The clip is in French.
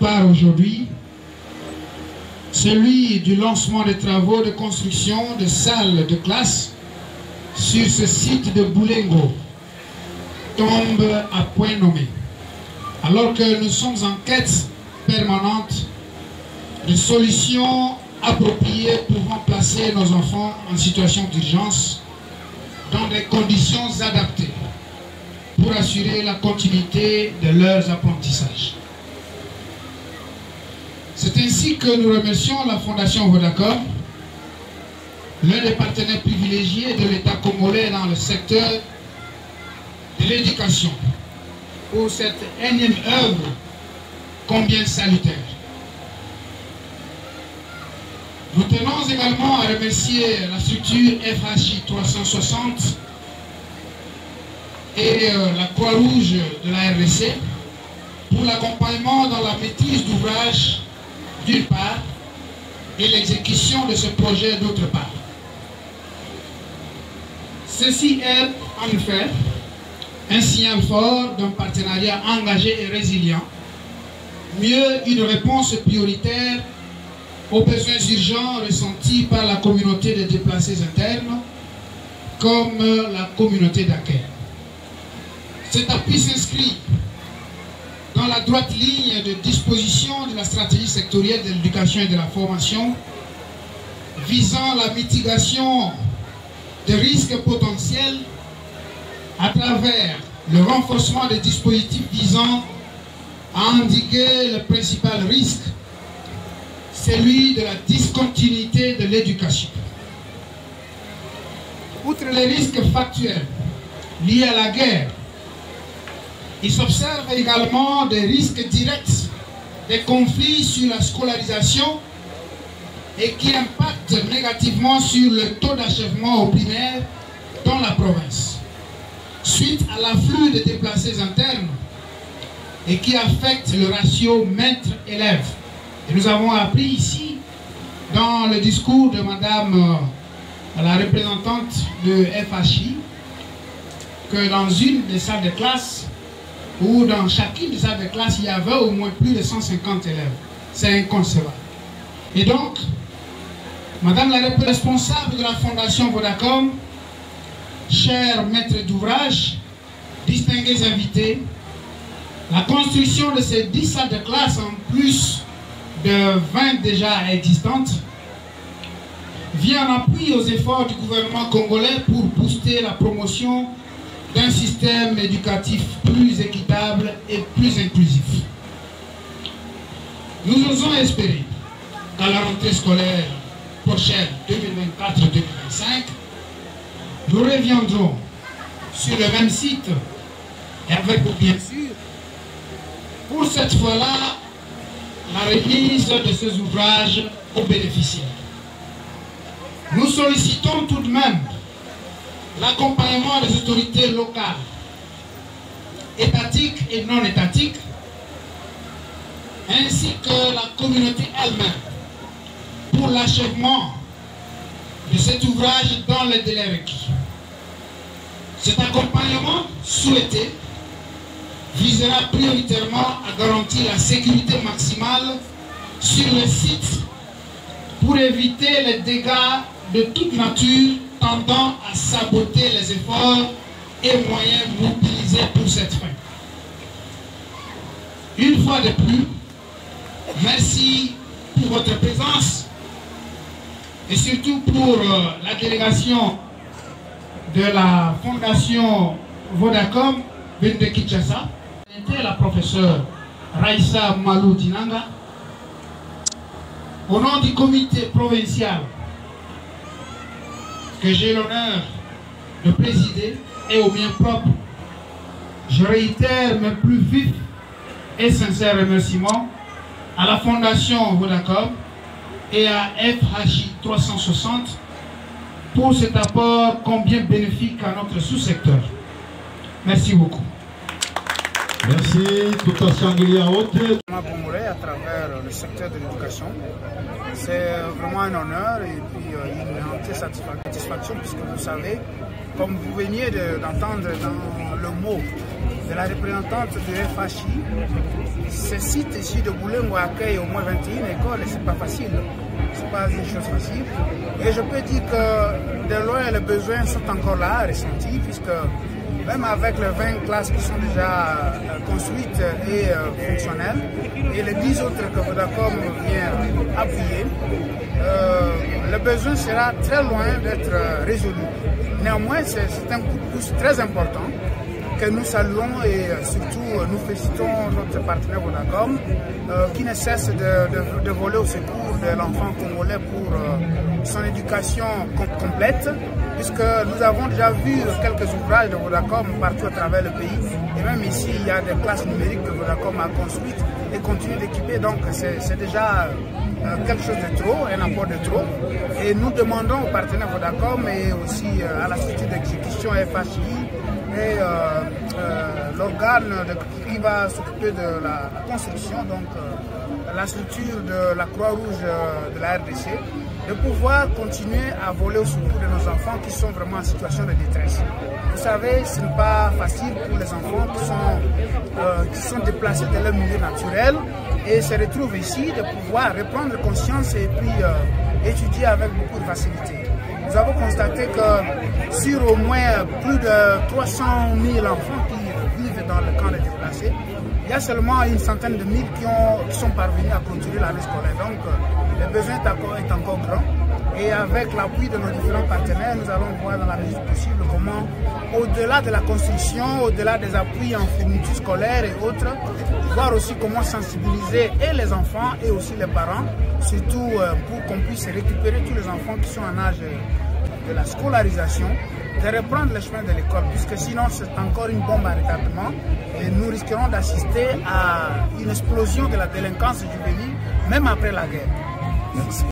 part aujourd'hui, celui du lancement des travaux de construction de salles de classe sur ce site de Boulengo, tombe à point nommé. Alors que nous sommes en quête permanente de solutions appropriées pouvant placer nos enfants en situation d'urgence dans des conditions adaptées pour assurer la continuité de leurs apprentissages. C'est ainsi que nous remercions la Fondation Vodacom, l'un des partenaires privilégiés de l'État congolais dans le secteur de l'éducation, pour cette énième œuvre combien salutaire. Nous tenons également à remercier la structure FHI 360 et la Croix-Rouge de la RDC pour l'accompagnement dans la maîtrise d'ouvrage d'une part et l'exécution de ce projet d'autre part. Ceci est en effet un signal fort d'un partenariat engagé et résilient, mieux une réponse prioritaire aux besoins urgents ressentis par la communauté des déplacés internes comme la communauté d'accueil. Cet appui s'inscrit dans la droite ligne de disposition de la stratégie sectorielle de l'éducation et de la formation visant la mitigation des risques potentiels à travers le renforcement des dispositifs visant à endiguer le principal risque, celui de la discontinuité de l'éducation. Outre les risques factuels liés à la guerre, il s'observe également des risques directs des conflits sur la scolarisation et qui impactent négativement sur le taux d'achèvement au primaire dans la province, suite à l'afflux de déplacés internes et qui affecte le ratio maître-élève. Et nous avons appris ici, dans le discours de Madame la représentante de FHI, que dans une des salles de classe, ou dans chacune des salles de classe, il y avait au moins plus de 150 élèves. C'est inconcevable. Et donc, Madame la responsable de la Fondation Vodacom, chers maîtres d'ouvrage, distingués invités, la construction de ces 10 salles de classe en plus de 20 déjà existantes vient en appui aux efforts du gouvernement congolais pour booster la promotion d'un système éducatif plus équitable et plus inclusif. Nous osons espérer qu'à la rentrée scolaire prochaine 2024-2025, nous reviendrons sur le même site et avec vous bien sûr, pour cette fois-là, la remise de ces ouvrages aux bénéficiaires. Nous sollicitons tout de même l'accompagnement des autorités locales, étatiques et non étatiques, ainsi que la communauté elle-même, pour l'achèvement de cet ouvrage dans les délais requis. Cet accompagnement souhaité visera prioritairement à garantir la sécurité maximale sur le site pour éviter les dégâts de toute nature tendant à saboter les efforts et moyens mobilisés pour cette fin. Une fois de plus, merci pour votre présence et surtout pour la délégation de la Fondation Vodacom de Kinshasa, la professeure Raissa Malou Dinanga, au nom du comité provincial que j'ai l'honneur de présider et au mien propre, je réitère mes plus vifs et sincères remerciements à la Fondation Vodacom et à FHI 360 pour cet apport combien bénéfique à notre sous-secteur. Merci beaucoup. Merci, tout à Sanguilia Haute. À travers le secteur de l'éducation, c'est vraiment un honneur et puis une grande satisfaction puisque vous savez, comme vous veniez d'entendre dans le mot de la représentante de FHI. Ce site ici de Boulengo accueille au moins 21 écoles et c'est pas facile. C'est pas une chose facile. Et je peux dire que de loin les besoins sont encore là, ressentis, puisque même avec les 20 classes qui sont déjà construites et fonctionnelles, et les 10 autres que Vodacom vient appuyer, le besoin sera très loin d'être résolu. Néanmoins, c'est un coup de pouce très important que nous saluons et surtout nous félicitons notre partenaire Vodacom qui ne cesse de voler au secours de l'enfant congolais pour son éducation complète, puisque nous avons déjà vu quelques ouvrages de Vodacom partout à travers le pays et même ici il y a des classes numériques que Vodacom a construites et continue d'équiper, donc c'est déjà quelque chose de trop, un apport de trop, et nous demandons aux partenaires Vodacom et aussi à la structure d'exécution FHI et l'organe qui va s'occuper de la construction, donc la structure de la Croix-Rouge de la RDC, de pouvoir continuer à voler au secours de nos enfants qui sont vraiment en situation de détresse. Vous savez, ce n'est pas facile pour les enfants qui sont déplacés de leur milieu naturel et se retrouvent ici, de pouvoir reprendre conscience et puis étudier avec beaucoup de facilité. Nous avons constaté que sur au moins plus de 300 000 enfants qui vivent dans le camp des déplacés, il y a seulement une centaine de mille qui sont parvenus à clôturer l'année scolaire. Donc le besoin est encore grand. Et avec l'appui de nos différents partenaires, nous allons voir dans la mesure possible comment, au-delà de la construction, au-delà des appuis en fourniture scolaire et autres, voir aussi comment sensibiliser et les enfants et aussi les parents, surtout pour qu'on puisse récupérer tous les enfants qui sont en âge de la scolarisation, de reprendre le chemin de l'école, puisque sinon c'est encore une bombe à retardement et nous risquerons d'assister à une explosion de la délinquance juvénile, même après la guerre. Merci.